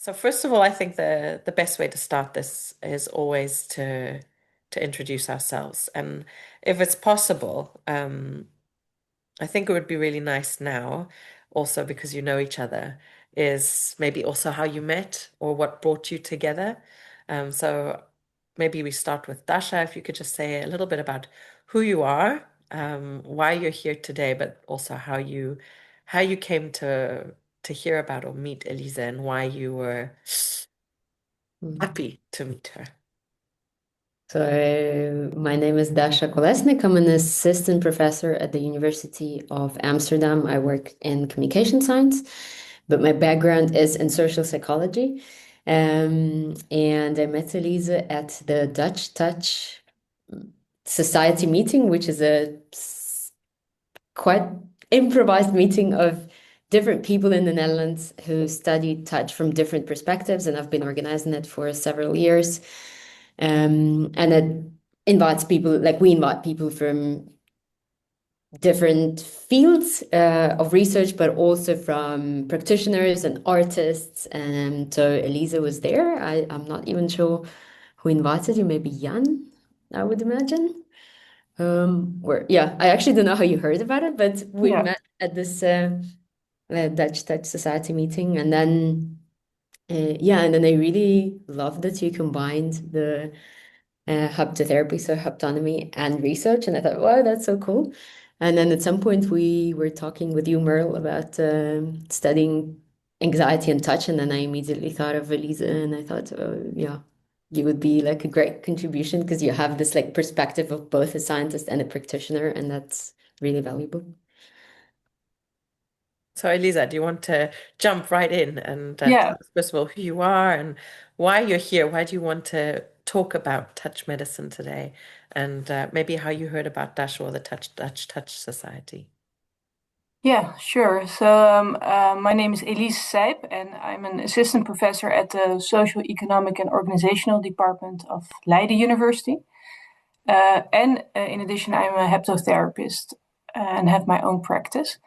So first of all, I think the best way to start this is always to introduce ourselves. And if it's possible, I think it would be really nice now, also because you know each other, is maybe also how you met or what brought you together. So maybe we start with Dasha, if you could just say a little bit about who you are, why you're here today, but also how you came to hear about or meet Elise and why you were Mm. happy to meet her. So, my name is Dasha Kolesnyk. I'm an assistant professor at the University of Amsterdam. I work in communication science, but my background is in social psychology. And I met Elise at the Dutch Touch Society meeting, which is a quite improvised meeting of different people in the Netherlands who studied touch from different perspectives, and I've been organizing it for several years. And it invites people, like we invite people from different fields of research, but also from practitioners and artists. And so Elisa was there. I'm not even sure who invited you, maybe Jan, I would imagine. Yeah, I actually don't know how you heard about it, but we Yeah. met at this Dutch Touch Society meeting, and then yeah, and then I really loved that you combined the haptotherapy, so haptonomy and research, and I thought, wow, that's so cool. And then at some point we were talking with you, Merle, about studying anxiety and touch, and then I immediately thought of Elisa, and I thought, oh, yeah, you would be like a great contribution because you have this like perspective of both a scientist and a practitioner, and that's really valuable. So, Elisa, do you want to jump right in and tell Yeah. us, first of all, who you are and why you're here? Why do you want to talk about touch medicine today? And maybe how you heard about Dash or the Dutch Touch Society. Yeah, sure. So my name is Elise Seip, and I'm an assistant professor at the Social, Economic, and Organizational Department of Leiden University. And in addition, I'm a haptotherapist and have my own practice.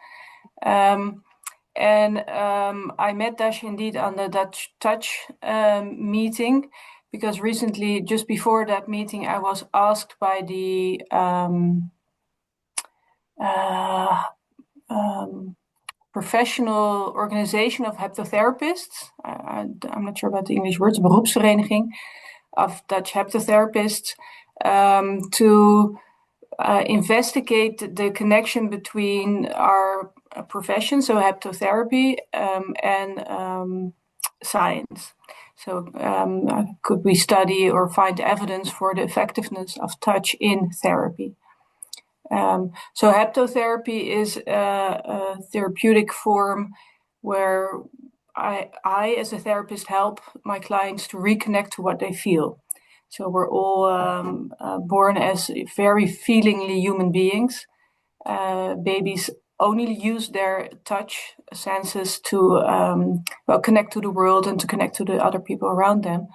Um, and I met Dash indeed on the Dutch Touch meeting because recently, just before that meeting, I was asked by the uh, um, professional organization of haptotherapists. I'm not sure about the English words, beroepsvereniging of Dutch haptotherapists, to investigate the connection between our profession, so haptotherapy, and science. So, could we study or find evidence for the effectiveness of touch in therapy? So haptotherapy is a therapeutic form where I, as a therapist, help my clients to reconnect to what they feel. So we're all born as very feelingly human beings. Babies only use their touch senses to connect to the world and to connect to the other people around them.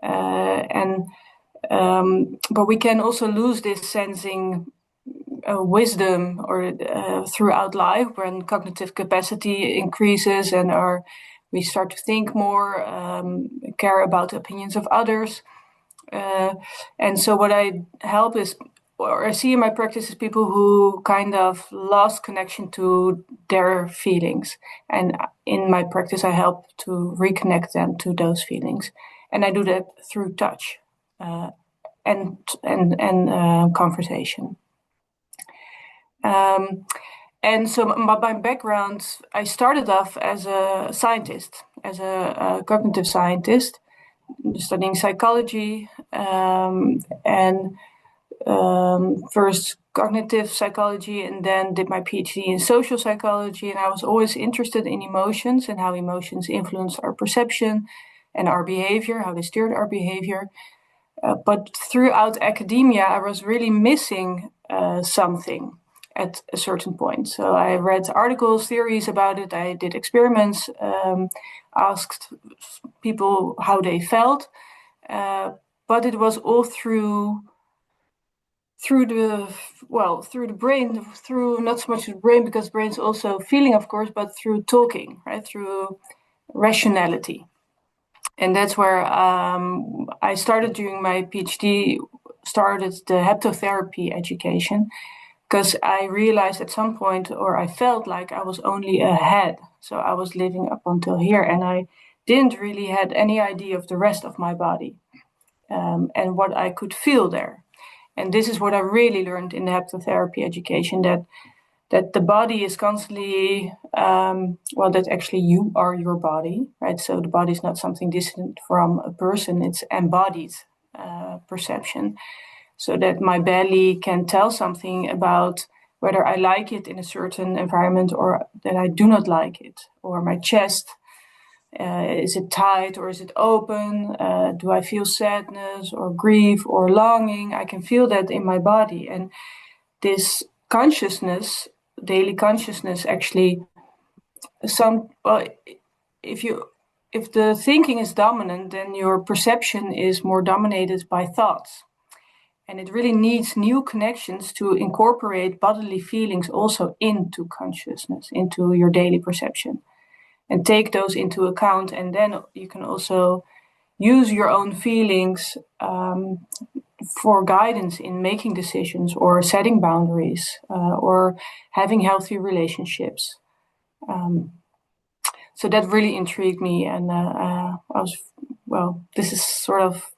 And but we can also lose this sensing wisdom or throughout life when cognitive capacity increases and we start to think more, care about the opinions of others. And so what I help is, or I see in my practice, is people who kind of lost connection to their feelings. And in my practice, I help to reconnect them to those feelings. And I do that through touch and conversation. Um, and so my background, I started off as a scientist, as a cognitive scientist, studying psychology, and first cognitive psychology, and then did my PhD in social psychology. And I was always interested in emotions and how emotions influence our perception and our behavior, how they steered our behavior. But throughout academia, I was really missing something at a certain point. So I read articles, theories about it. I did experiments, asked people how they felt, but it was all through the brain, through not so much the brain because the brain's also feeling, of course, but through talking, right? Through rationality. And that's where I started doing my PhD, started the haptotherapy education, because I realized at some point, or I felt like I was only a head. So I was living up until here, and I didn't really had any idea of the rest of my body, and what I could feel there. And this is what I really learned in the haptotherapy education, that the body is constantly, well, that actually you are your body, right? So the body is not something distant from a person, it's embodied perception. So that my belly can tell something about whether I like it in a certain environment or that I do not like it. Or my chest, is it tight or is it open? Do I feel sadness or grief or longing? I can feel that in my body. And this consciousness, daily consciousness, actually, well, if you if the thinking is dominant, then your perception is more dominated by thoughts. And it really needs new connections to incorporate bodily feelings also into consciousness, into your daily perception, and take those into account. And then you can also use your own feelings for guidance in making decisions or setting boundaries, or having healthy relationships. Um, so that really intrigued me, and I was, well, this is sort of,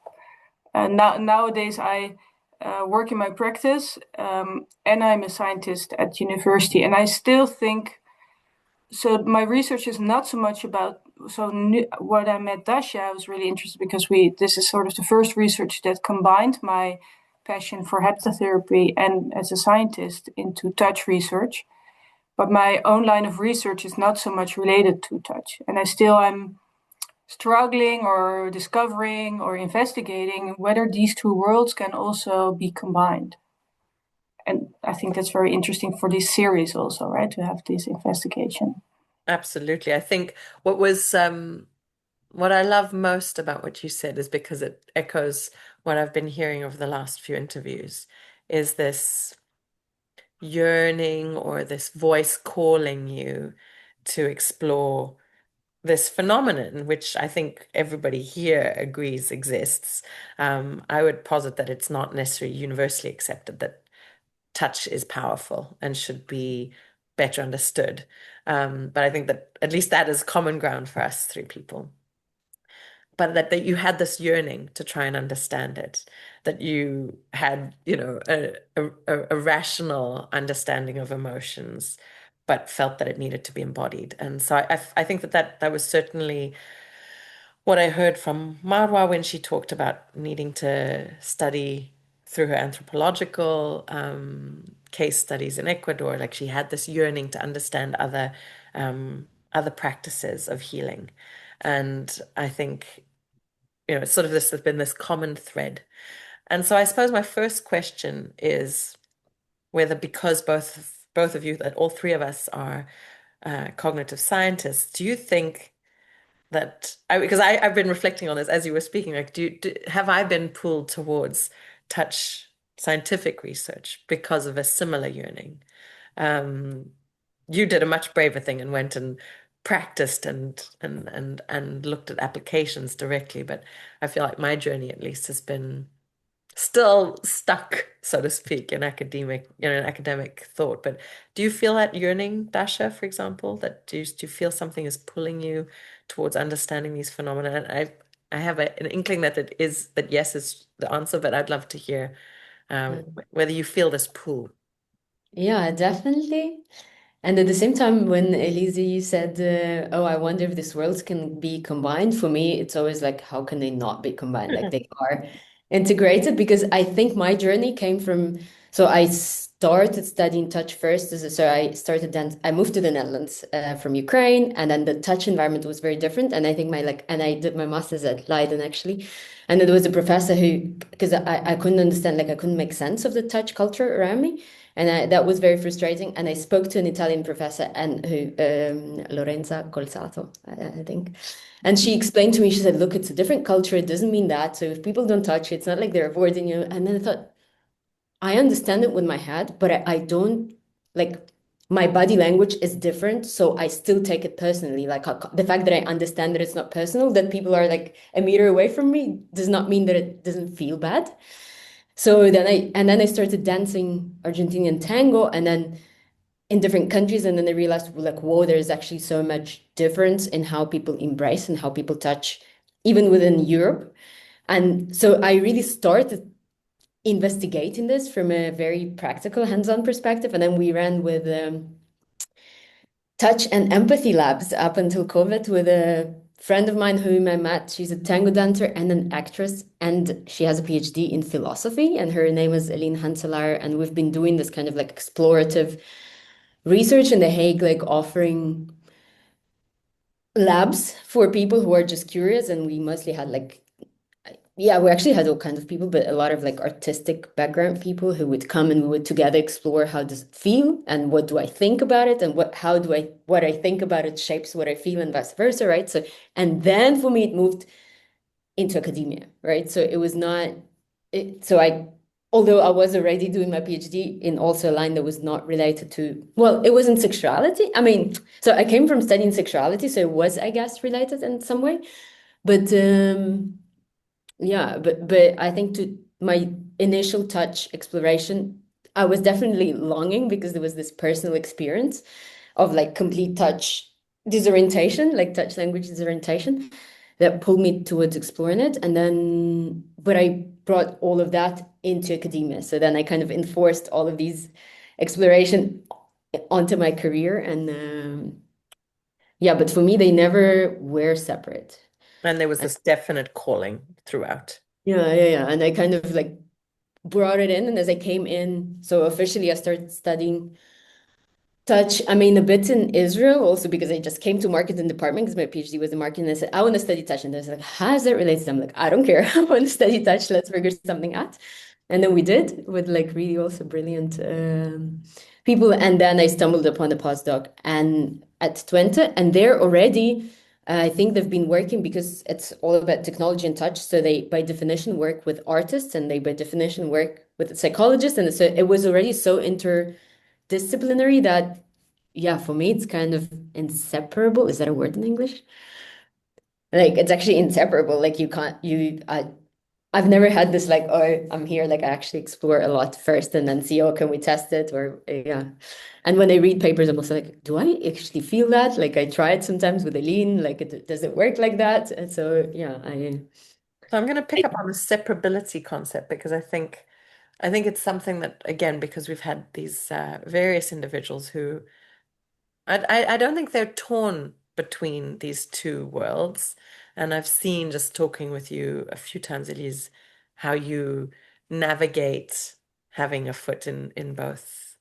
nowadays I work in my practice, and I'm a scientist at university, and I still think so. My research is not so much about, what I met Dasha, I was really interested because this is sort of the first research that combined my passion for haptotherapy and as a scientist into touch research. But my own line of research is not so much related to touch, and I still am struggling or discovering or investigating whether these two worlds can also be combined. And I think that's very interesting for this series also, right? To have this investigation. Absolutely. I think what was what I love most about what you said is because it echoes what I've been hearing over the last few interviews, is this yearning or this voice calling you to explore this phenomenon, which I think everybody here agrees exists. I would posit that it's not necessarily universally accepted that touch is powerful and should be better understood. But I think that at least that is common ground for us three people. But that you had this yearning to try and understand it, that you had, a rational understanding of emotions, but felt that it needed to be embodied. And so I think that was certainly what I heard from Marwa when she talked about needing to study through her anthropological case studies in Ecuador. Like she had this yearning to understand other practices of healing. And I think, it's sort of this has been this common thread. And so I suppose my first question is whether, because both of you, that all three of us are cognitive scientists, do you think that because I've been reflecting on this as you were speaking, like have I been pulled towards touch scientific research because of a similar yearning? Um, you did a much braver thing and went and practiced and looked at applications directly, but I feel like my journey at least has been still stuck, so to speak, in academic thought. But do you feel that yearning, Dasha, for example, that do you feel something is pulling you towards understanding these phenomena? And I have an inkling that it is that yes is the answer, but I'd love to hear whether you feel this pull. Yeah, definitely. And at the same time, when Elise, you said, "Oh, I wonder if these worlds can be combined," for me, it's always like, how can they not be combined? Like they are integrated because I think my journey came from. So I started studying touch first. So I started then. I moved to the Netherlands from Ukraine, and then the touch environment was very different. And I think and I did my master's at Leiden actually, and there was a professor who, because I couldn't understand, like I couldn't make sense of the touch culture around me. And that was very frustrating. And I spoke to an Italian professor and who, Lorenza Colzato, I think. And she explained to me, she said, look, it's a different culture. It doesn't mean that. So if people don't touch you, it's not like they're avoiding you. And then I thought, I understand it with my head, but I don't like, my body language is different, so I still take it personally. Like the fact that I understand that it's not personal, that people are like a meter away from me, does not mean that it doesn't feel bad. So then I started dancing Argentinian tango, and then in different countries, and then I realized like, whoa, there's actually so much difference in how people embrace and how people touch, even within Europe. And so I really started investigating this from a very practical, hands-on perspective, and then we ran with touch and empathy labs up until COVID with a friend of mine whom I met. She's a tango dancer and an actress, and she has a PhD in philosophy, and her name is Eline Hanselaar. And we've been doing this kind of like explorative research in The Hague, like offering labs for people who are just curious. And we mostly had like, yeah, we actually had all kinds of people, but a lot of like artistic background people who would come, and we would together explore how does it feel and what do I think about it, and what I think about it shapes what I feel, and vice versa, right? So, and then for me it moved into academia, right? So it was not it, so I although I was already doing my PhD in also a line that was not related to, well, it wasn't sexuality. I mean, so I came from studying sexuality, so it was, I guess, related in some way. But yeah, but I think to my initial touch exploration, I was definitely longing because there was this personal experience of like complete touch disorientation, like touch language disorientation, that pulled me towards exploring it. And then, but I brought all of that into academia. So then I kind of enforced all of these exploration onto my career. And yeah, but for me, they never were separate. And there was this definite calling throughout. Yeah. And I kind of like brought it in. And as I came in, so officially I started studying touch. I mean, a bit in Israel also because I just came to marketing department because my PhD was in marketing. And I said, I want to study touch. And they're like, how does that relate to them? Like, I don't care. I want to study touch. Let's figure something out. And then we did with like really also brilliant people. And then I stumbled upon the postdoc and at Twente, and there already, I think they've been working because it's all about technology and touch. So they, by definition, work with artists, and they, by definition, work with psychologists. And so it was already so interdisciplinary that, yeah, for me, it's kind of inseparable. Is that a word in English? Like, it's actually inseparable. Like, you can't, I've never had this like, oh, I'm here, like I actually explore a lot first and then see, oh, can we test it? Or yeah. And when I read papers, I'm also like, do I actually feel that? Like I try it sometimes with Aline, like does it work like that? And so yeah, So I'm going to pick up on the separability concept because I think it's something that, again, because we've had these various individuals who I don't think they're torn between these two worlds. And I've seen, just talking with you a few times, Elise, how you navigate having a foot in both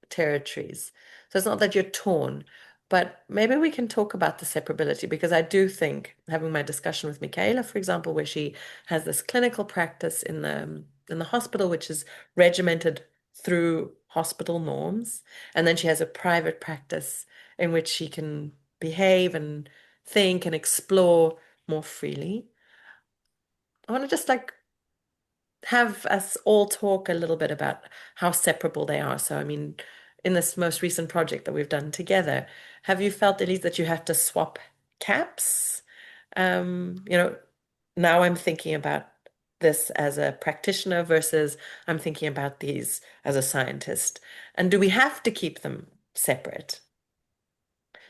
territories. So it's not that you're torn, but maybe we can talk about the separability because I do think having my discussion with Michaela, for example, where she has this clinical practice in the hospital, which is regimented through hospital norms, and then she has a private practice in which she can behave and think and explore more freely. I want to just like have us all talk a little bit about how separable they are. So, I mean, in this most recent project that we've done together, have you felt, Elise, that you have to swap caps? You know, now I'm thinking about this as a practitioner versus I'm thinking about these as a scientist. And do we have to keep them separate?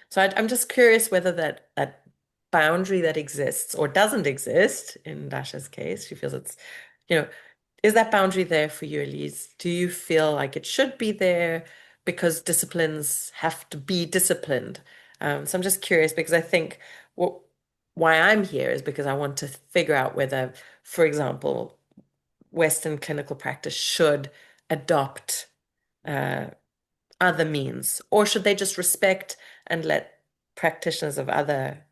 So I'm just curious whether that boundary that exists or doesn't exist in Dasha's case, she feels it's, you know, is that boundary there for you, Elise? Do you feel like it should be there because disciplines have to be disciplined? So I'm just curious because I think what why I'm here is because I want to figure out whether, for example, Western clinical practice should adopt uh, other means, or should they just respect and let practitioners of other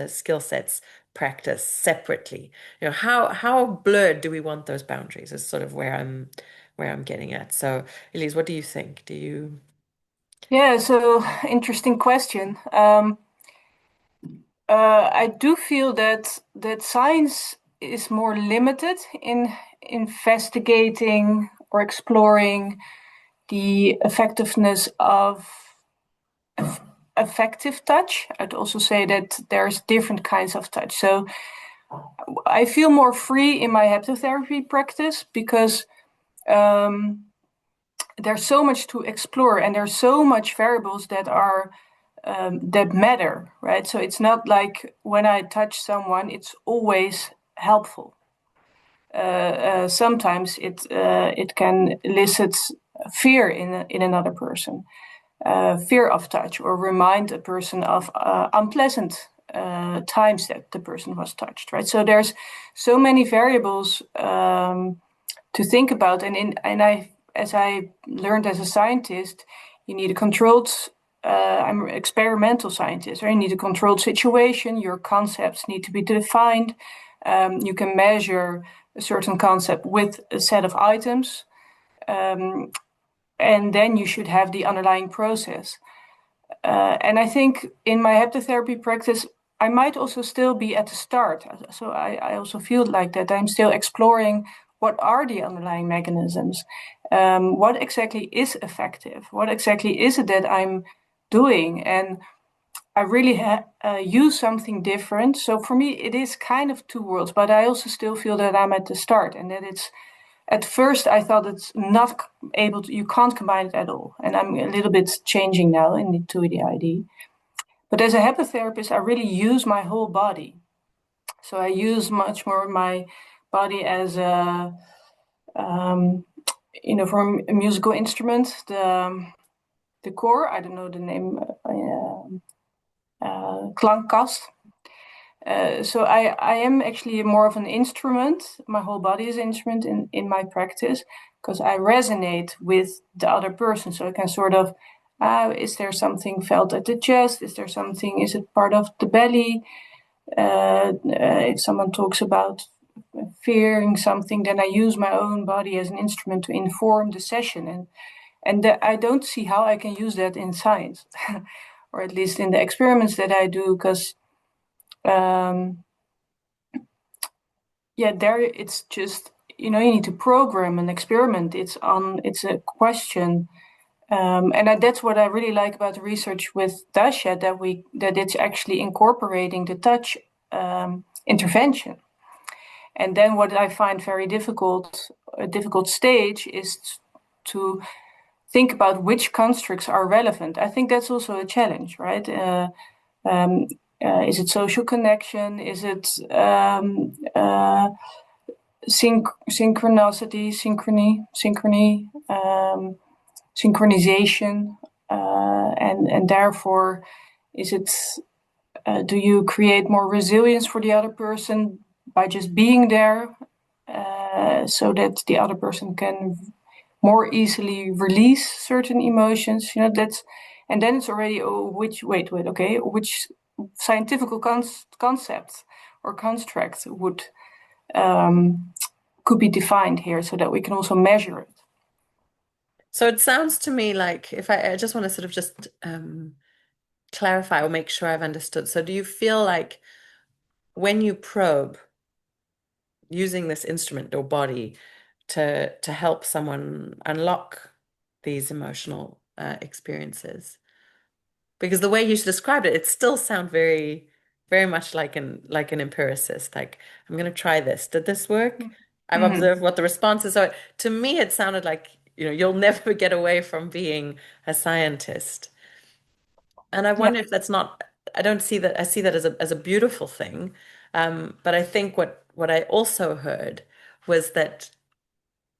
skill sets practice separately? How blurred do we want those boundaries is sort of where I'm getting at. So, Elise, what do you think? Do you Yeah, so interesting question. I do feel that science is more limited in investigating or exploring the effectiveness of effective touch. I'd also say that there's different kinds of touch. So I feel more free in my haptotherapy practice because there's so much to explore and there's so much variables that are that matter, right? So it's not like when I touch someone, it's always helpful. Sometimes it can elicit fear in another person, fear of touch, or remind a person of unpleasant times that the person was touched, right? So there's so many variables to think about, as I learned as a scientist, you need a controlled. I'm an experimental scientist, right? You need a controlled situation. Your concepts need to be defined. You can measure a certain concept with a set of items, and then you should have the underlying process. And I think in my haptotherapy practice, I might also still be at the start. So I also feel like that I'm still exploring what are the underlying mechanisms, what exactly is effective, what exactly is it that I'm doing, and I really use something different. So for me, it is kind of two worlds, but I also still feel that I'm at the start and that it's. At first, I thought it's not able to. You can't combine it at all, and I'm a little bit changing now into the ID. But as a haptotherapist, I really use my whole body. So I use much more my body as a, for a musical instrument, the core. I don't know the name, klankkast. So I am actually more of an instrument. My whole body is an instrument in my practice because I resonate with the other person. So I can sort of, is there something felt at the chest? Is there something, is it part of the belly? If someone talks about fearing something, then I use my own body as an instrument to inform the session. And I don't see how I can use that in science, or at least in the experiments that I do, because there it's just you need to program an experiment. It's a question, and that's what I really like about the research with Dasha, that it's actually incorporating the touch intervention. And then what I find very difficult, a difficult stage, is to think about which constructs are relevant. I think that's also a challenge, right? Is it social connection? Is it synchronicity, synchrony, synchronization, and therefore, is it? Do you create more resilience for the other person by just being there, so that the other person can more easily release certain emotions? And then it's already which scientific concept or construct would could be defined here so that we can also measure it. So it sounds to me like if I just want to sort of just clarify or make sure I've understood. So do you feel like when you probe using this instrument or body to help someone unlock these emotional experiences? Because the way you described it, it still sounds very, very much like an empiricist. Like, I'm going to try this. Did this work? I've Mm-hmm. observed what the response is. So to me, it sounded like, you'll never get away from being a scientist. And I Yeah, wonder if that's not, I don't see that, I see that as a beautiful thing. But I think what I also heard was that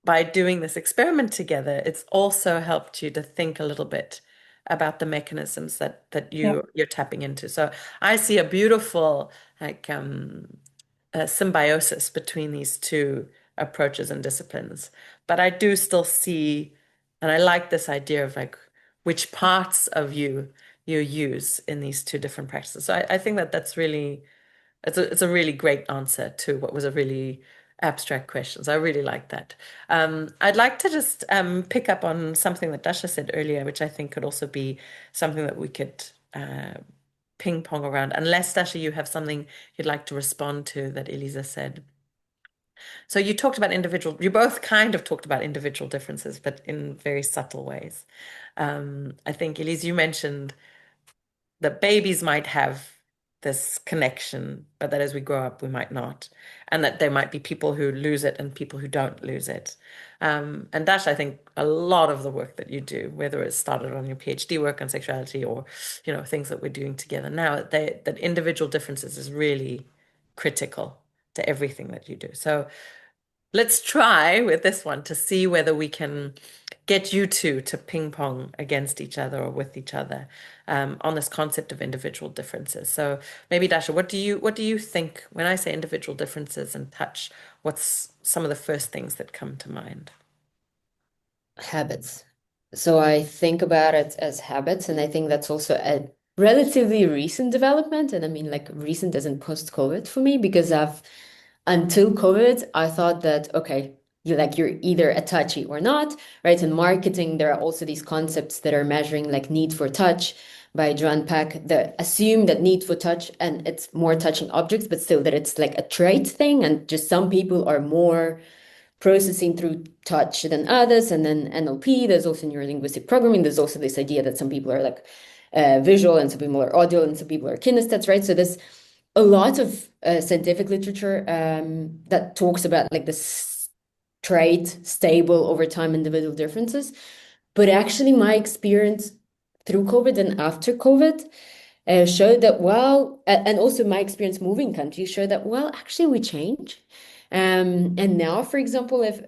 by doing this experiment together, it's also helped you to think a little bit about the mechanisms that yeah, you're tapping into. So I see a beautiful like symbiosis between these two approaches and disciplines. But I do still see, and I like this idea of like which parts of you use in these two different practices. So I think that's really it's a really great answer to what was a really abstract question. So I really like that. I'd like to just pick up on something that Dasha said earlier, which I think could also be something that we could ping pong around, unless Dasha, you have something you'd like to respond to that Elisa said. So you both kind of talked about individual differences, but in very subtle ways. I think, Elise, you mentioned that babies might have this connection, but that as we grow up, we might not. And that there might be people who lose it and people who don't lose it. And Dash, I think a lot of the work that you do, whether it's started on your PhD work on sexuality or, things that we're doing together now, that individual differences is really critical to everything that you do. So let's try with this one to see whether we can get you two to ping pong against each other or with each other on this concept of individual differences. So maybe Dasha, what do you think when I say individual differences and touch? What's some of the first things that come to mind? Habits. So I think about it as habits, and I think that's also a relatively recent development. And I mean, like recent as in post-COVID for me, because until COVID, I thought that, okay, you're either a touchy or not, right? In marketing, there are also these concepts that are measuring like need for touch by Joan Peck, that assume that need for touch and it's more touching objects, but still that it's like a trait thing. And just some people are more processing through touch than others. And then NLP, there's also neurolinguistic programming. There's also this idea that some people are like visual and some people are audio and some people are kinesthets, right? So there's a lot of scientific literature that talks about like this trait, stable over time individual differences. But actually my experience through COVID and after COVID showed that, well, and also my experience moving countries showed that, well, actually we change. And now, for example, if,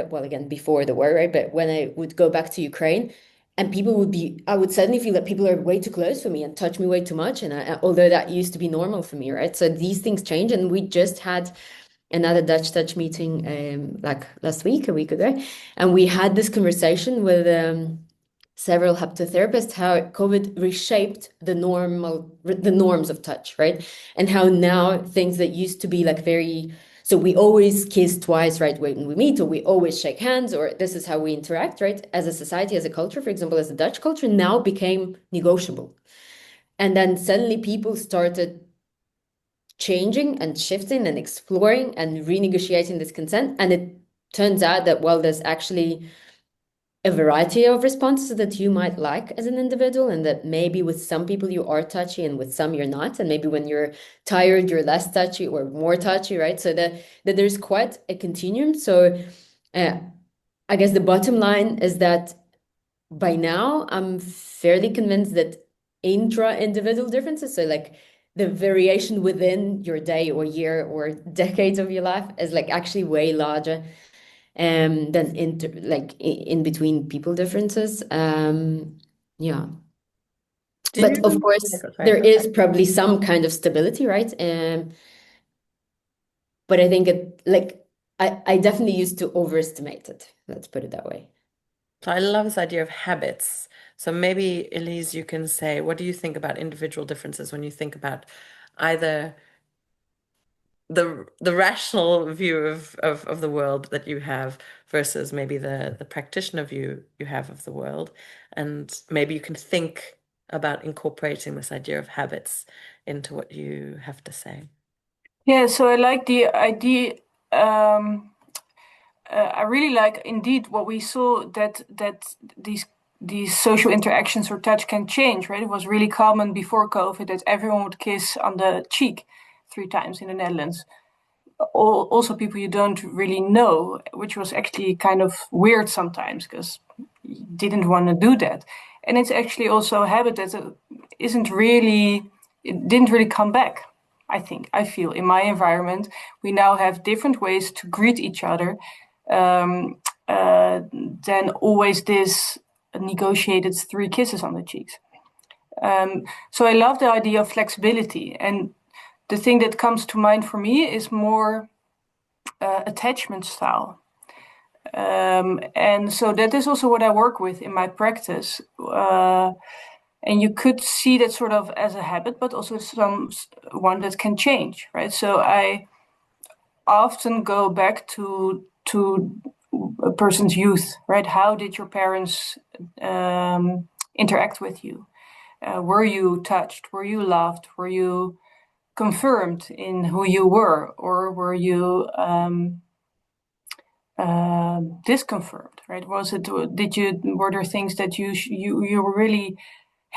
well, again, before the war, right? But when I would go back to Ukraine and I would suddenly feel that people are way too close for me and touch me way too much. And although that used to be normal for me, right? So these things change. And we just had another Dutch Touch meeting like last week, a week ago. And we had this conversation with several haptotherapists, how COVID reshaped the norms of touch, right? And how now things that used to be like so we always kiss twice, right, when we meet, or we always shake hands, or this is how we interact, right? As a society, as a culture, for example, as a Dutch culture, now became negotiable. And then suddenly people started changing and shifting and exploring and renegotiating this consent. And it turns out that, well, there's actually a variety of responses that you might like as an individual, and that maybe with some people you are touchy and with some you're not, and maybe when you're tired you're less touchy or more touchy, right? So that there's quite a continuum. So I guess the bottom line is that by now I'm fairly convinced that intra-individual differences, so like the variation within your day or year or decades of your life, is like actually way larger than in between people differences. Yeah. Do But of you? course, Yeah, sorry. there is probably some kind of stability, right? But I think I definitely used to overestimate it. Let's put it that way. So I love this idea of habits. So maybe, Elise, you can say, what do you think about individual differences when you think about either the rational view of the world that you have versus maybe the practitioner view you have of the world, and maybe you can think about incorporating this idea of habits into what you have to say. Yeah, so I like the idea. I really like indeed what we saw, that these social interactions or touch can change, right? It was really common before COVID that everyone would kiss on the cheek 3 times in the Netherlands. Also people you don't really know, which was actually kind of weird sometimes because you didn't want to do that. And it's actually also a habit that it didn't really come back. I feel in my environment, we now have different ways to greet each other than always this negotiated 3 kisses on the cheeks. So I love the idea of flexibility. And the thing that comes to mind for me is more attachment style. And so that is also what I work with in my practice. And you could see that sort of as a habit, but also one that can change, right? So I often go back to a person's youth, right? How did your parents interact with you? Were you touched? Were you loved? Were you confirmed in who you were, or were you disconfirmed? Right? Were there things that you really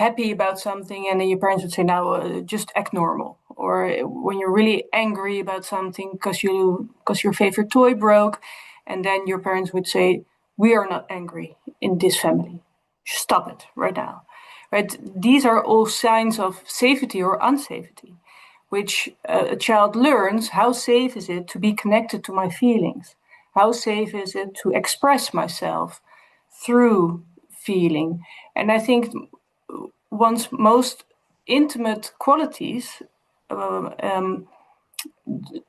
happy about something, and then your parents would say, "Now, just act normal." Or when you're really angry about something because your favorite toy broke, and then your parents would say, "We are not angry in this family. Stop it right now." Right? These are all signs of safety or unsafety, which a child learns. How safe is it to be connected to my feelings? How safe is it to express myself through feeling? And I think one's most intimate qualities, uh, um,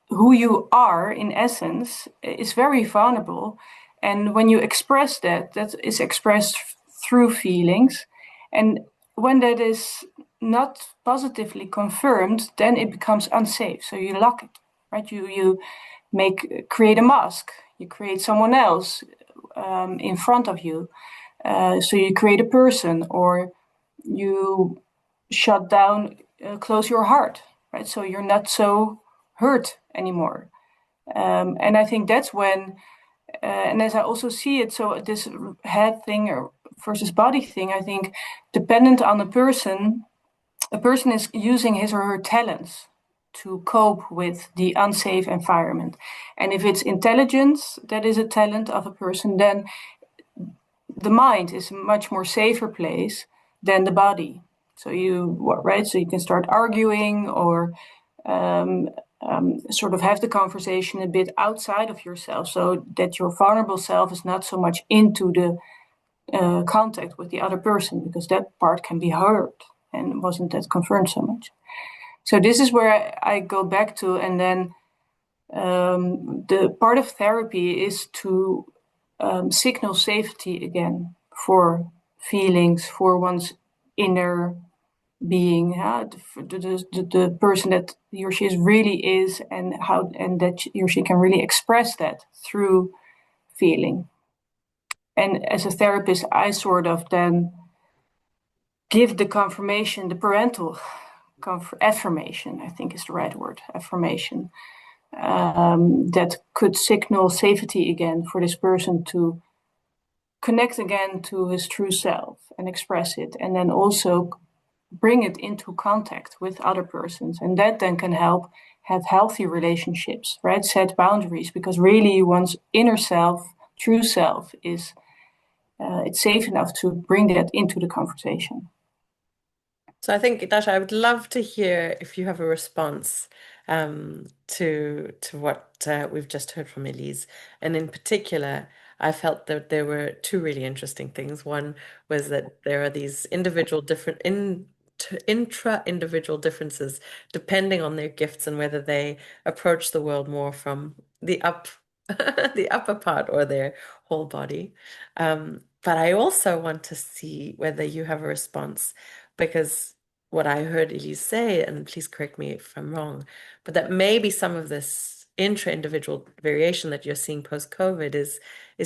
who you are in essence, is very vulnerable. And when you express that, that is expressed through feelings. And when that is not positively confirmed, then it becomes unsafe. So you lock it, right? You create a mask. You create someone else in front of you. So you create a person, or you shut down, close your heart, right? So you're not so hurt anymore. And I think that's when, and as I also see it, so this head thing versus body thing, I think dependent on a person is using his or her talents to cope with the unsafe environment. And if it's intelligence that is a talent of a person, then the mind is a much more safer place than the body. So so you can start arguing, or sort of have the conversation a bit outside of yourself, so that your vulnerable self is not so much into the contact with the other person, because that part can be hurt and wasn't that confirmed so much. So this is where I go back to, and then the part of therapy is to signal safety again for feelings, for one's inner being, the person that he or she really is, and that he or she can really express that through feeling. And as a therapist, I sort of then give the confirmation, the parental affirmation, I think is the right word, affirmation, that could signal safety again for this person to connect again to his true self and express it, and then also bring it into contact with other persons. And that then can help have healthy relationships, right? Set boundaries, because really one's inner self, true self, is it's safe enough to bring that into the conversation. So I think, Dasha, I would love to hear if you have a response to what we've just heard from Elise. And in particular, I felt that there were two really interesting things. One was that there are these individual different intra-individual differences depending on their gifts and whether they approach the world more from the the upper part or their whole body. But I also want to see whether you have a response, because what I heard Elise say, and please correct me if I'm wrong, but that maybe some of this intra-individual variation that you're seeing post-COVID is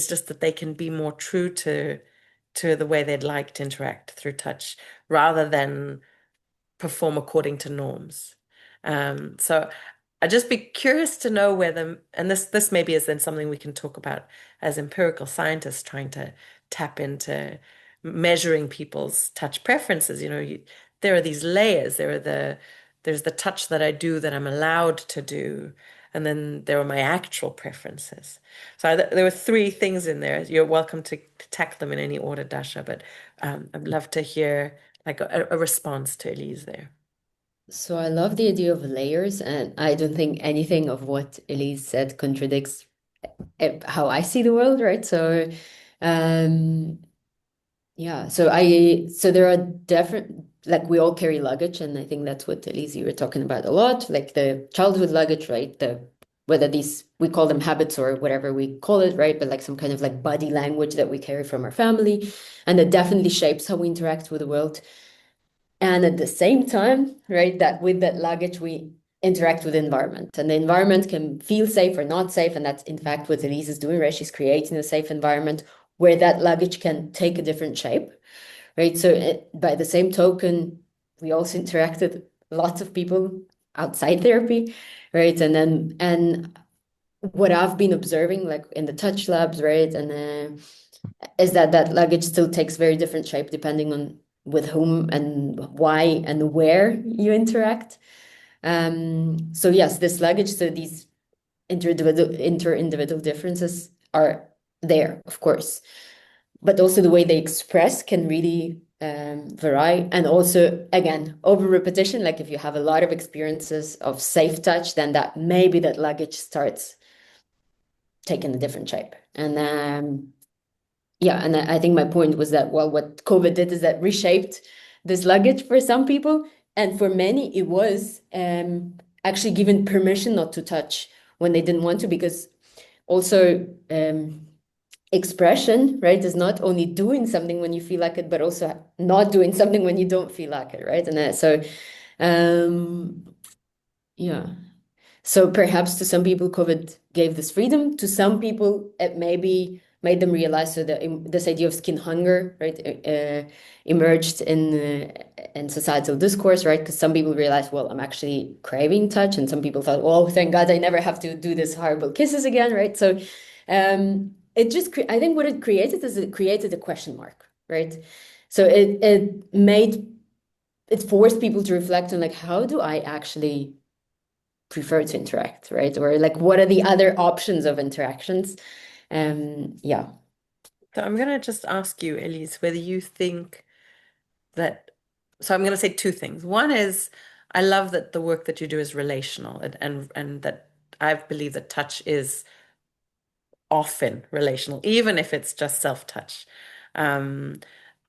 just that they can be more true to the way they'd like to interact through touch rather than perform according to norms. So I'd just be curious to know whether, and this maybe is then something we can talk about as empirical scientists trying to tap into measuring people's touch preferences. There are these layers. There's the touch that I do that I'm allowed to do, and then there are my actual preferences. So there were three things in there. You're welcome to tackle them in any order, Dasha, but I'd love to hear like a response to Elise there. So I love the idea of layers, and I don't think anything of what Elise said contradicts how I see the world, right? So, um, yeah, so there are different, like we all carry luggage, and I think that's what Elise you were talking about a lot, like the childhood luggage, right? Whether these we call them habits or whatever we call it, right? But like some kind of like body language that we carry from our family, and that definitely shapes how we interact with the world. And at the same time, right, that with that luggage, we interact with the environment. And the environment can feel safe or not safe. And that's in fact what Elise is doing, right? She's creating a safe environment where that luggage can take a different shape, right? So by the same token, we also interacted lots of people outside therapy, right? And what I've been observing, like in the touch labs, right, and is that luggage still takes very different shape depending on with whom and why and where you interact. So yes, this luggage, so these inter-individual differences are there, of course, but also the way they express can really vary. And also, again, over repetition, like if you have a lot of experiences of safe touch, then that maybe that luggage starts taking a different shape. And yeah, and I think my point was that, well, what COVID did is that reshaped this luggage for some people. And for many, it was actually given permission not to touch when they didn't want to, because also expression, right, is not only doing something when you feel like it, but also not doing something when you don't feel like it, right? And so, yeah. So perhaps to some people, COVID gave this freedom. To some people, it maybe made them realize so that this idea of skin hunger, right, emerged in societal discourse, right? Because some people realized, well, I'm actually craving touch, and some people thought, oh, thank God, I never have to do this horrible kisses again, right? So, it just, I think what it created is it created a question mark, right? So it forced people to reflect on like, how do I actually prefer to interact, right? Or like, what are the other options of interactions? Yeah. So I'm going to just ask you, Elise, whether you think that, so I'm going to say two things. One is, I love that the work that you do is relational, and that I believe that touch is often relational, even if it's just self-touch. Um,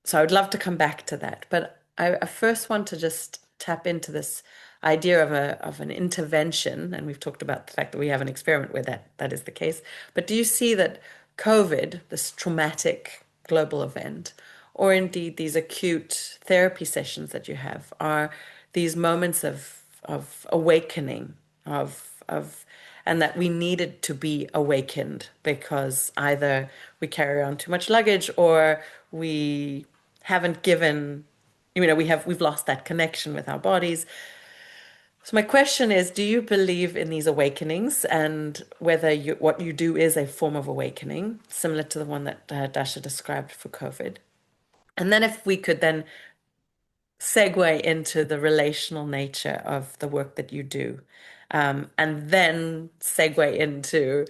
so I would love to come back to that. But I first want to just tap into this idea of an intervention, and we've talked about the fact that we have an experiment where that is the case. But do you see that COVID, this traumatic global event, or indeed these acute therapy sessions that you have, are these moments of awakening, of and that we needed to be awakened because either we carry on too much luggage or we haven't given, we've lost that connection with our bodies. So my question is, do you believe in these awakenings, and whether what you do is a form of awakening, similar to the one that Dasha described for COVID? And then if we could then segue into the relational nature of the work that you do, and then segue into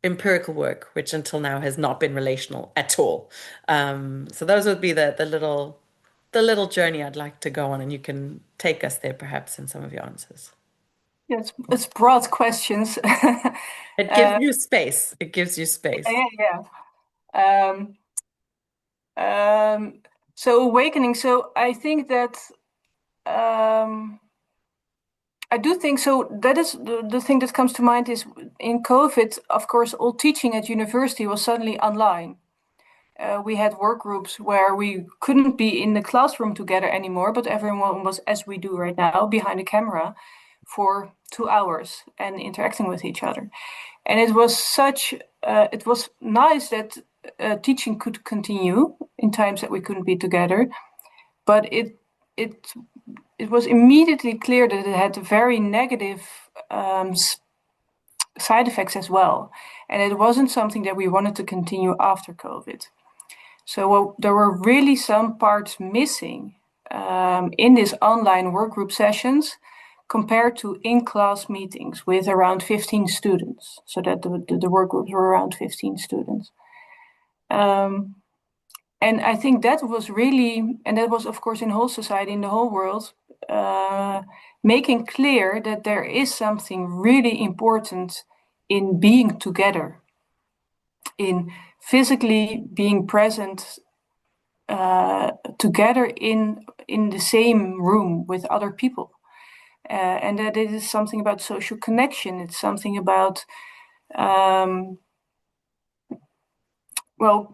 empirical work, which until now has not been relational at all. So those would be the little journey I'd like to go on, and you can take us there perhaps in some of your answers. Yeah, it's broad questions. It gives you space. It gives you space. Yeah, yeah. So awakening. So I think that I do think so. That is the thing that comes to mind is in COVID, of course, all teaching at university was suddenly online. We had work groups where we couldn't be in the classroom together anymore, but everyone was, as we do right now, behind a camera for 2 hours and interacting with each other. And it was nice that teaching could continue in times that we couldn't be together, but it was immediately clear that it had very negative side effects as well. And it wasn't something that we wanted to continue after COVID. So there were really some parts missing in these online workgroup sessions compared to in-class meetings with around 15 students, so that the workgroups were around 15 students. And I think that was really, and that was, of course, in whole society, in the whole world, making clear that there is something really important in being together, in physically being present together in the same room with other people. And that it is something about social connection. It's something about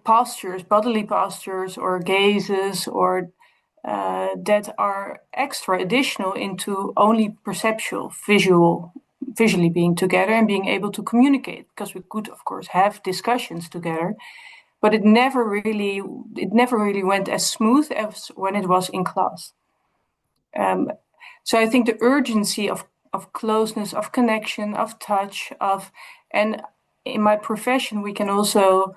postures, bodily postures, or gazes, or that are extra additional into only perceptual, visually being together and being able to communicate. Because we could, of course, have discussions together, but it never really went as smooth as when it was in class. So I think the urgency of closeness, of connection, of touch, and in my profession, we can also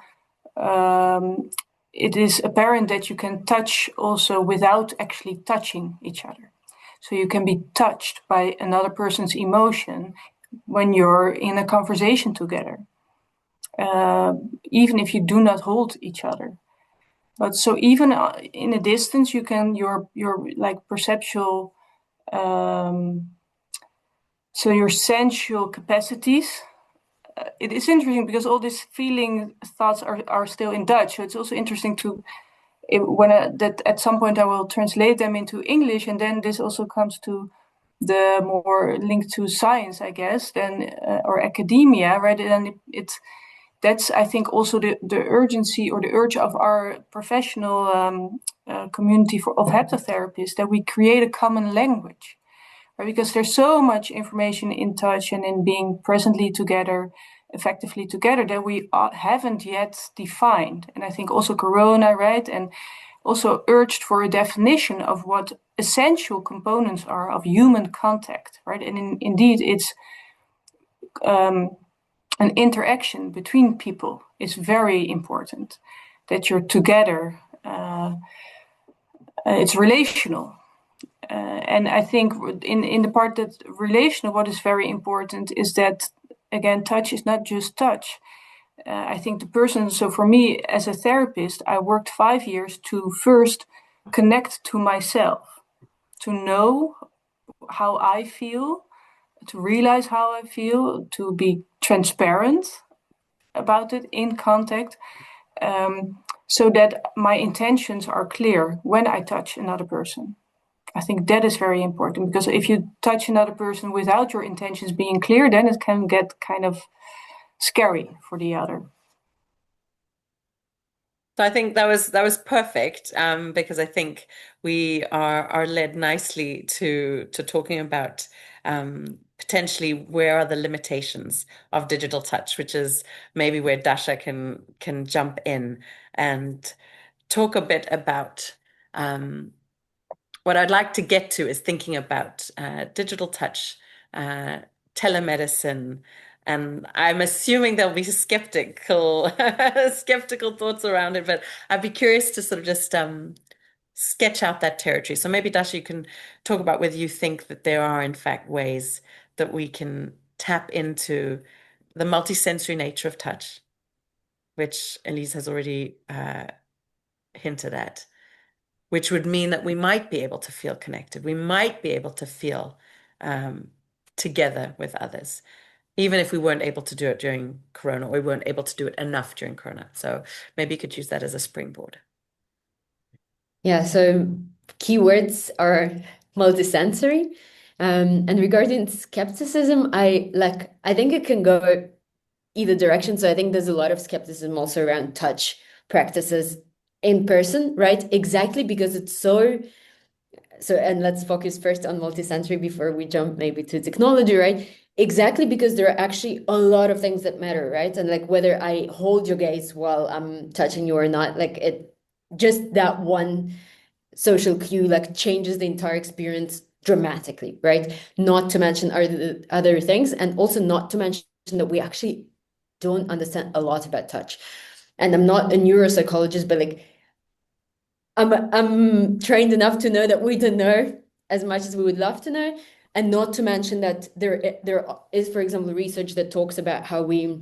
it is apparent that you can touch also without actually touching each other. So you can be touched by another person's emotion when you're in a conversation together, even if you do not hold each other. But so even in a distance, you can your like perceptual, so your sensual capacities. It is interesting because all these feeling thoughts are still in Dutch. So it's also interesting to that at some point I will translate them into English, and then this also comes to the more linked to science, I guess, then or academia, right? And that's I think also the urgency or the urge of our professional community of haptotherapists, that we create a common language, right? Because there's so much information in touch and in being presently together, effectively together, that we haven't yet defined. And I think also Corona, right, and also urged for a definition of what essential components are of human contact, right? And indeed, it's an interaction between people is very important, that you're together. It's relational. And I think in the part that relational, what is very important is that, again, touch is not just touch. I think the person, so for me as a therapist, I worked 5 years to first connect to myself, to know how I feel, to realize how I feel, to be transparent about it in contact, so that my intentions are clear when I touch another person. I think that is very important, because if you touch another person without your intentions being clear, then it can get kind of scary for the other. So I think that was perfect, because I think we are led nicely to talking about potentially where are the limitations of digital touch, which is maybe where Dasha can jump in and talk a bit about what I'd like to get to is thinking about digital touch, uh, telemedicine, and I'm assuming there'll be skeptical thoughts around it, but I'd be curious to sort of just sketch out that territory. So maybe Dasha, you can talk about whether you think that there are in fact ways that we can tap into the multisensory nature of touch, which Elise has already hinted at, which would mean that we might be able to feel connected. We might be able to feel together with others, even if we weren't able to do it during Corona, or we weren't able to do it enough during Corona. So maybe you could use that as a springboard. Yeah, so keywords are multisensory. And regarding skepticism, I think it can go either direction. So I think there's a lot of skepticism also around touch practices in person, right? Exactly because it's so, and let's focus first on multisensory before we jump maybe to technology, right? Exactly because there are actually a lot of things that matter, right? And like whether I hold your gaze while I'm touching you or not, like it just that one social cue like changes the entire experience dramatically, right? Not to mention other things, and also not to mention that we actually don't understand a lot about touch. And I'm not a neuropsychologist, but like I'm trained enough to know that we don't know as much as we would love to know, and not to mention that there is, for example, research that talks about how we,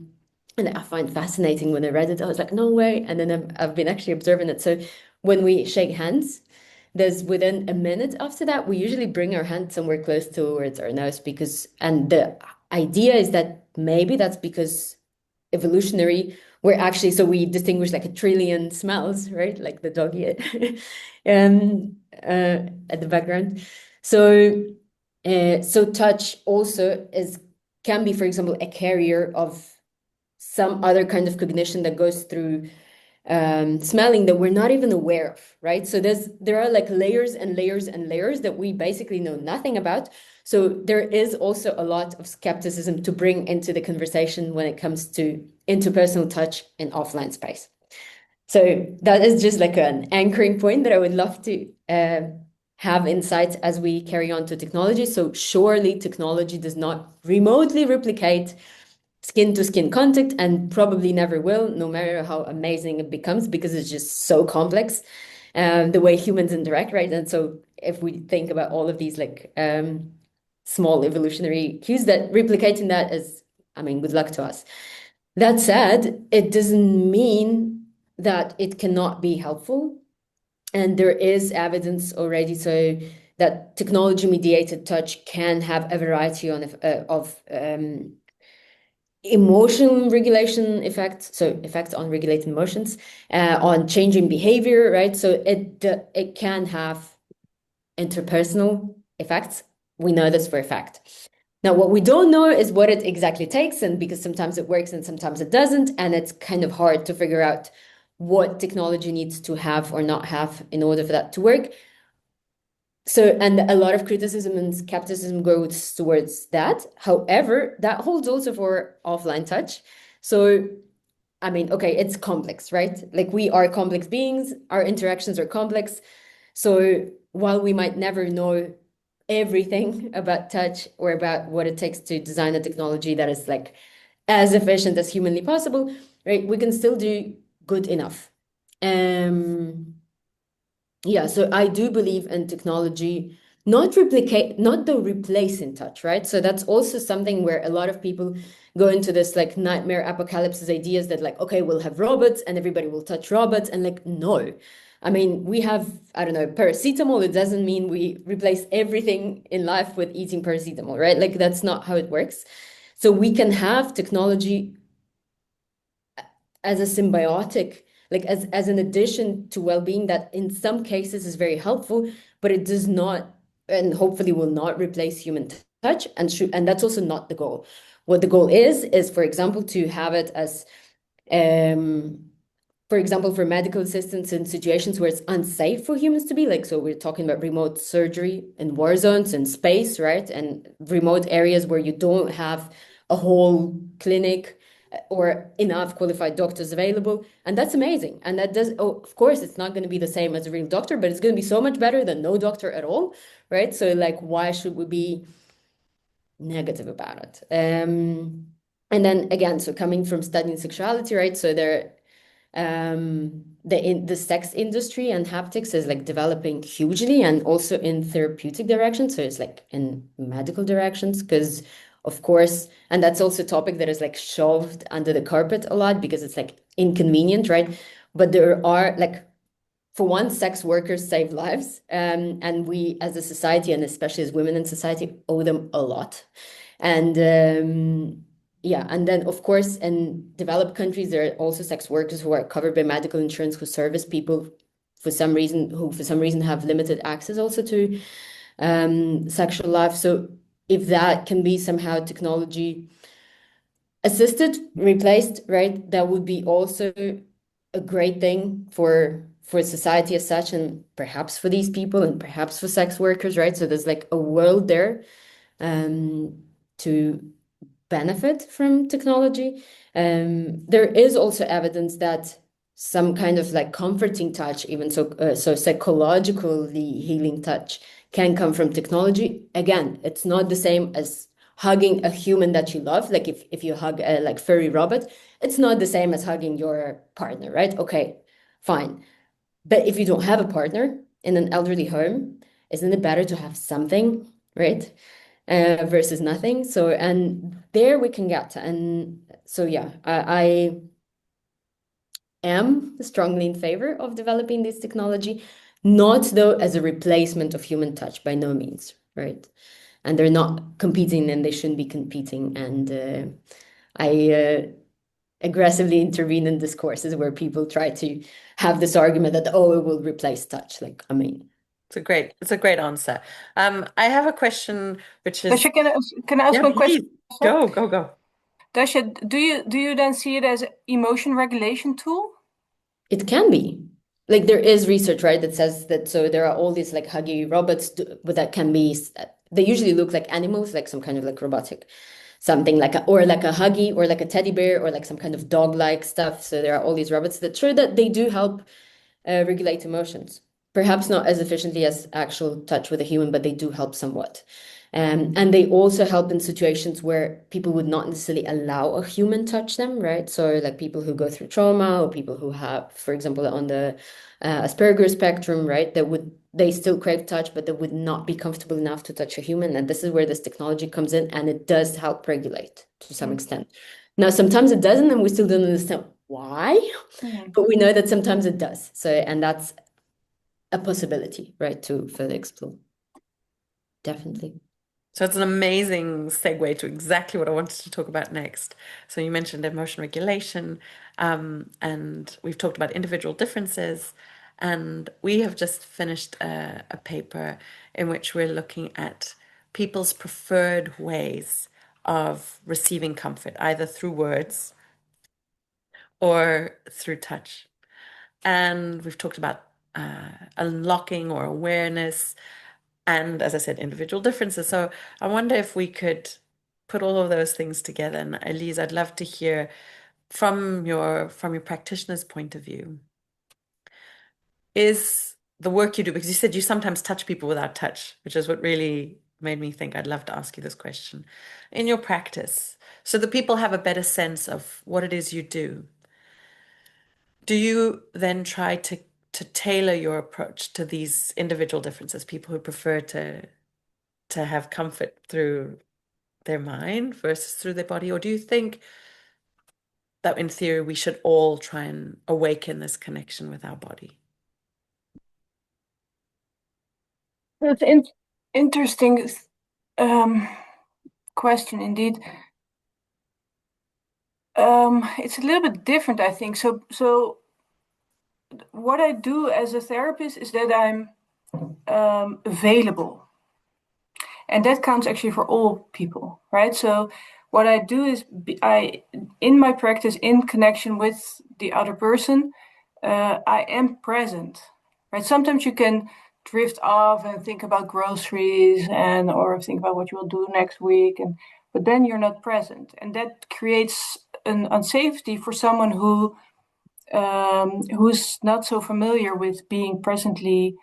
and I find fascinating when I read it, I was like, no way, and then I've been actually observing it. So when we shake hands, there's within a minute after that, we usually bring our hand somewhere close towards our nose and the idea is that maybe that's because evolutionary, we're actually, so we distinguish like a trillion smells, right? Like the doggy at the background. So touch also can be, for example, a carrier of some other kind of cognition that goes through smelling that we're not even aware of, right? So there are like layers and layers and layers that we basically know nothing about. So there is also a lot of skepticism to bring into the conversation when it comes to interpersonal touch in offline space. So that is just like an anchoring point that I would love to have insights as we carry on to technology. So surely technology does not remotely replicate skin to skin contact and probably never will, no matter how amazing it becomes, because it's just so complex, the way humans interact, right? And so if we think about all of these like small evolutionary cues, that replicating that is, I mean, good luck to us. That said, it doesn't mean that it cannot be helpful. And there is evidence already so that technology mediated touch can have a variety of emotional regulation effects, so effects on regulating emotions, on changing behavior, right? So it can have interpersonal effects. We know this for a fact. Now, what we don't know is what it exactly takes, and because sometimes it works and sometimes it doesn't, and it's kind of hard to figure out what technology needs to have or not have in order for that to work. So, and a lot of criticism and skepticism goes towards that. However, that holds also for offline touch. So, I mean, okay, it's complex, right? Like we are complex beings, our interactions are complex. So, while we might never know everything about touch or about what it takes to design a technology that is like as efficient as humanly possible, right? We can still do good enough. Um, yeah, so I do believe in technology, not the replace in touch, right? So that's also something where a lot of people go into this like nightmare apocalypse ideas that like, okay, we'll have robots and everybody will touch robots. And like, no. I mean, we have, I don't know, paracetamol. It doesn't mean we replace everything in life with eating paracetamol, right? Like that's not how it works. So we can have technology as a symbiotic, like as an addition to well-being that in some cases is very helpful, but it does not, and hopefully will not replace human touch, and that's also not the goal. What the goal is, for example, to have it as um for example, for medical assistance in situations where it's unsafe for humans to be, like, so we're talking about remote surgery in war zones in space, right? And remote areas where you don't have a whole clinic or enough qualified doctors available. And that's amazing. And that does, oh, of course, it's not going to be the same as a real doctor, but it's going to be so much better than no doctor at all, right? So, like, why should we be negative about it? And then again, so coming from studying sexuality, right? So there the sex industry and haptics is like developing hugely and also in therapeutic directions. So it's like in medical directions, because of course, and that's also a topic that is like shoved under the carpet a lot because it's like inconvenient, right? But there are like, for one, sex workers save lives, and we as a society, and especially as women in society, owe them a lot. And yeah, and then of course, in developed countries, there are also sex workers who are covered by medical insurance who service people for some reason who for some reason have limited access also to sexual life. So if that can be somehow technology assisted, replaced, right, that would be also a great thing for society as such, and perhaps for these people and perhaps for sex workers, right? So there's like a world there to benefit from technology. There is also evidence that some kind of like comforting touch, even so psychologically healing touch can come from technology. Again, it's not the same as hugging a human that you love. Like if you hug a like furry robot, it's not the same as hugging your partner, right? Okay, fine. But if you don't have a partner in an elderly home, isn't it better to have something, right? Versus nothing. So, and there we can get. And so, yeah, I am strongly in favor of developing this technology, not though as a replacement of human touch, by no means, right? And they're not competing and they shouldn't be competing. And I aggressively intervene in discourses where people try to have this argument that, oh, it will replace touch. Like, I mean, It's a great answer. I have a question, which is, Dasha, can I ask yeah, one question? please go, go, go. Dasha, do you then see it as an emotion regulation tool? it can be. Like there is research, right, that says that so there are all these like huggy robots, but that can be, they usually look like animals, like some kind of like robotic, something like or like a huggy or like a teddy bear or like some kind of dog-like stuff. So there are all these robots that sure that they do help regulate emotions. Perhaps not as efficiently as actual touch with a human, but they do help somewhat. And they also help in situations where people would not necessarily allow a human touch them, right? So like people who go through trauma or people who have, for example, on the Asperger spectrum, right? They still crave touch, but they would not be comfortable enough to touch a human. And this is where this technology comes in, and it does help regulate to some extent. Now, sometimes it doesn't, and we still don't understand why, but we know that sometimes it does. So, and that's a possibility, right, to further explore. Definitely. So it's an amazing segue to exactly what I wanted to talk about next. So you mentioned emotion regulation, and we've talked about individual differences, and we have just finished a paper in which we're looking at people's preferred ways of receiving comfort, either through words or through touch. And we've talked about unlocking or awareness, and as I said, individual differences. So I wonder if we could put all of those things together. And Elise, I'd love to hear from your practitioner's point of view. Is the work you do, because you said you sometimes touch people without touch, which is what really made me think I'd love to ask you this question. In your practice, so that people have a better sense of what it is you do you then try to tailor your approach to these individual differences, people who prefer to have comfort through their mind versus through their body? Or do you think that in theory we should all try and awaken this connection with our body? That's an interesting question indeed. It's a little bit different, I think. So what I do as a therapist is that I'm available. And that counts actually for all people, right? So what I do is in my practice, in connection with the other person, I am present, right? Sometimes you can drift off and think about groceries or think about what you will do next week, but then you're not present, and that creates an unsafety for someone who's not so familiar with being presently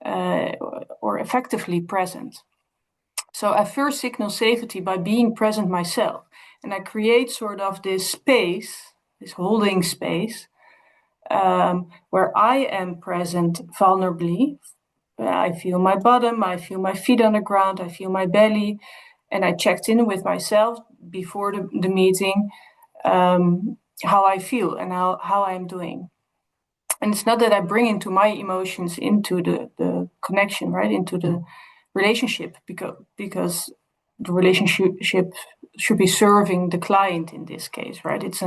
or effectively present. So I first signal safety by being present myself, and I create sort of this space, this holding space, where I am present vulnerably. I feel my bottom, I feel my feet on the ground, I feel my belly, and I checked in with myself before the meeting, how I feel and how I'm doing. And it's not that I bring into my emotions into the connection, right, into the relationship, because the relationship should be serving the client in this case, right? It's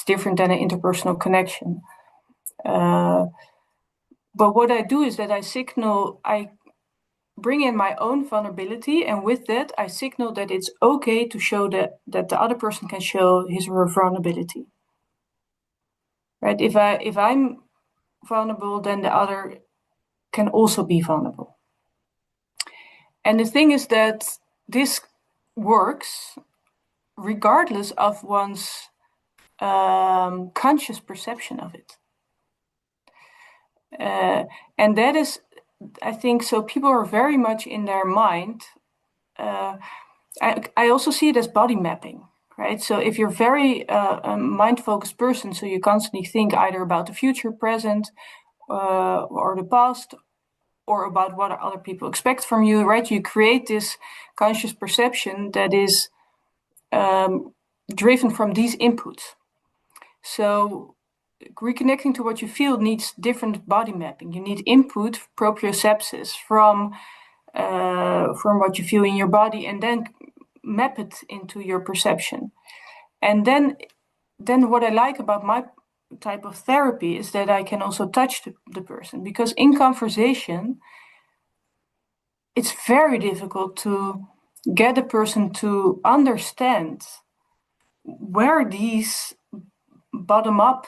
different than an interpersonal connection. But what I do is that I bring in my own vulnerability, and with that, I signal that it's okay to show that the other person can show his or her vulnerability, right? If I'm vulnerable, then the other can also be vulnerable. And the thing is that this works regardless of one's conscious perception of it. And that is, I think, so people are very much in their mind. I also see it as body mapping, right? So if you're very a mind-focused person, so you constantly think either about the future, present, or the past, or about what other people expect from you, right? You create this conscious perception that is driven from these inputs. So reconnecting to what you feel needs different body mapping. You need input, proprioception, from what you feel in your body, and then map it into your perception. And then what I like about my type of therapy is that I can also touch the person, because in conversation, it's very difficult to get a person to understand where these bottom-up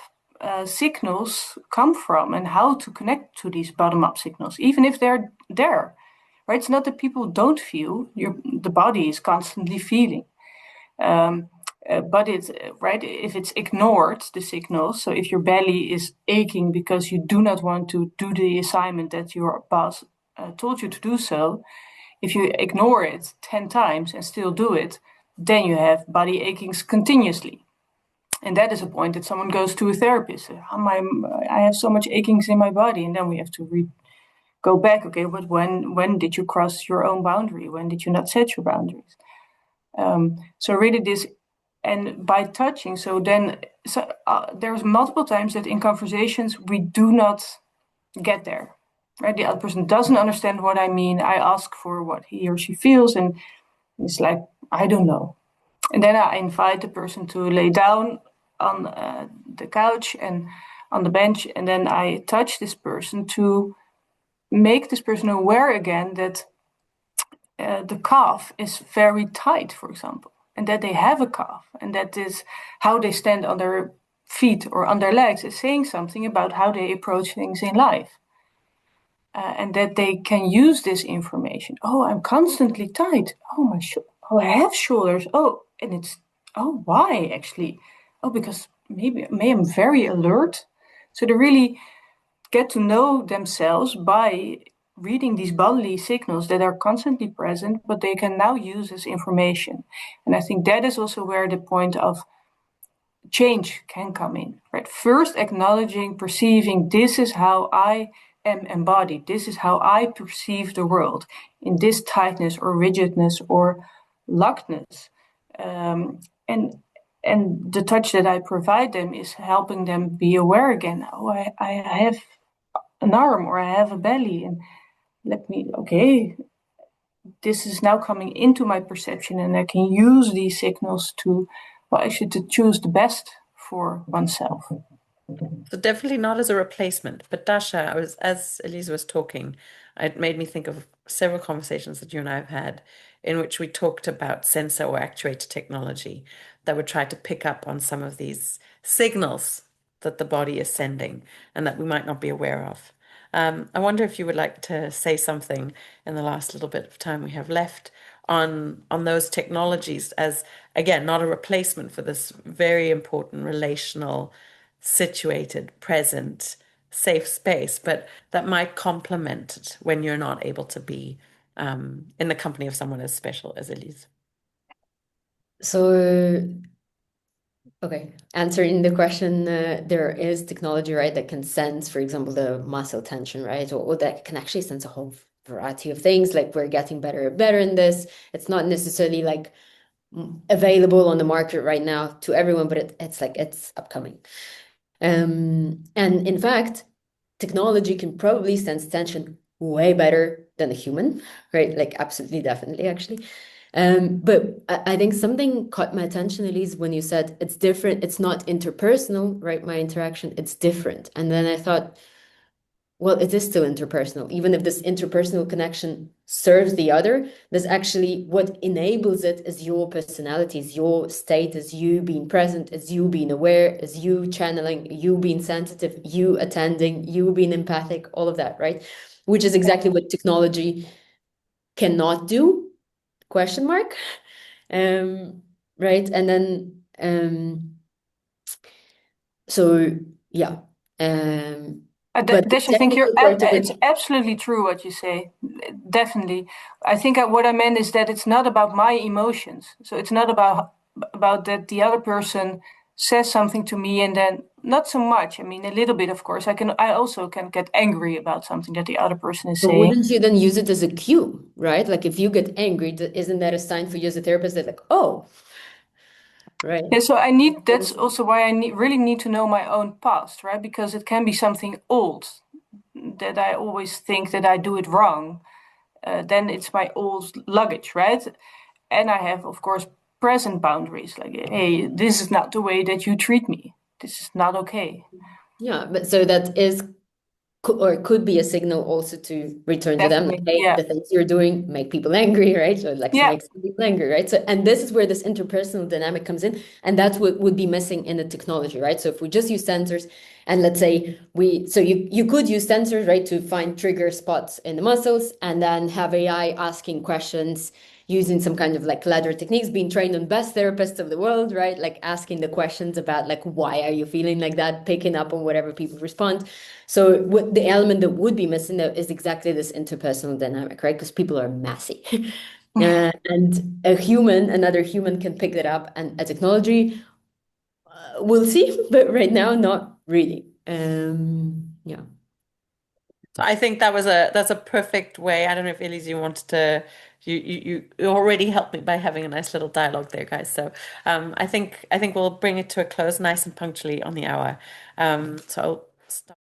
signals come from and how to connect to these bottom-up signals, even if they're there, right? It's not that people don't feel. The body is constantly feeling. But it's right if it's ignored, the signals. So if your belly is aching because you do not want to do the assignment that your boss told you to do so, If you ignore it 10 times and still do it, then you have body achings continuously. And that is a point that someone goes to a therapist. I have so much achings in my body. And then we have to go back. Okay, but when did you cross your own boundary? When did you not set your boundaries? So really this, and by touching, there's multiple times that in conversations we do not get there. Right? The other person doesn't understand what I mean. I ask for what he or she feels, and it's like, I don't know. And then I invite the person to lay down on the couch and on the bench, and then I touch this person to make this person aware again that the calf is very tight, for example, and that they have a calf, and that is how they stand on their feet or on their legs is saying something about how they approach things in life. And that they can use this information. Oh, I'm constantly tight. Oh, I have shoulders. Oh, and why actually? Oh, because maybe I'm very alert. So they really get to know themselves by reading these bodily signals that are constantly present, but they can now use this information. And I think that is also where the point of change can come in, right? First, acknowledging, perceiving, this is how I am embodied. This is how I perceive the world in this tightness or rigidness or lockedness. And the touch that I provide them is helping them be aware again. Oh, I have an arm or I have a belly, and okay, this is now coming into my perception, and I can use these signals to choose the best for oneself. So definitely not as a replacement. But Dasha, as Elise was talking, it made me think of several conversations that you and I have had in which we talked about sensor or actuator technology that would try to pick up on some of these signals that the body is sending and that we might not be aware of. I wonder if you would like to say something in the last little bit of time we have left on those technologies as, again, not a replacement for this very important relational, situated, present, safe space, but that might complement it when you're not able to be in the company of someone as special as Elise. So, okay, answering the question, there is technology, right, that can sense, for example, the muscle tension, right, or that can actually sense a whole variety of things. Like we're getting better and better in this. It's not necessarily like available on the market right now to everyone, but it's upcoming. And in fact, technology can probably sense tension way better than a human, right? Like absolutely, definitely, actually. But I think something caught my attention, Elise, when you said it's different. It's not interpersonal, right? My interaction, it's different. And then I thought, well, it is still interpersonal. Even if this interpersonal connection serves the other, there's actually what enables it is your personality, is your state, is you being present, is you being aware, is you channeling, you being sensitive, you attending, you being empathic, all of that, right? Which is exactly what technology cannot do, question mark. Right? And then, so yeah. But Dash, I think it's absolutely true what you say. Definitely. I think what I meant is that it's not about my emotions. So it's not about that the other person says something to me and then not so much. I mean, a little bit, of course. I also can get angry about something that the other person is saying. Wouldn't you then use it as a cue, right? Like if you get angry, isn't that a sign for you as a therapist that like, oh, right. Yeah, so that's also why I really need to know my own past, right? Because it can be something old that I always think that I do it wrong. Then it's my old luggage, right? And I have, of course, present boundaries. Like, hey, this is not the way that you treat me. This is not okay. Yeah, but so that is or could be a signal also to return to them, like, hey, the things you're doing make people angry, right? So like to make people angry, right? So, and this is where this interpersonal dynamic comes in, and that's what would be missing in the technology, right? So if we just use sensors, and let's say you could use sensors, right, to find trigger spots in the muscles, and then have AI asking questions, using some kind of like ladder techniques, being trained on best therapists of the world, right? Like asking the questions about like, why are you feeling like that, picking up on whatever people respond. So what the element that would be missing though is exactly this interpersonal dynamic, right? Because people are messy. And another human can pick that up, and a technology, we'll see, but right now, not really. Yeah. So I think that's a perfect way. I don't know if Elise you wanted to you already helped me by having a nice little dialogue there, guys. So I think we'll bring it to a close nice and punctually on the hour. So I'll stop.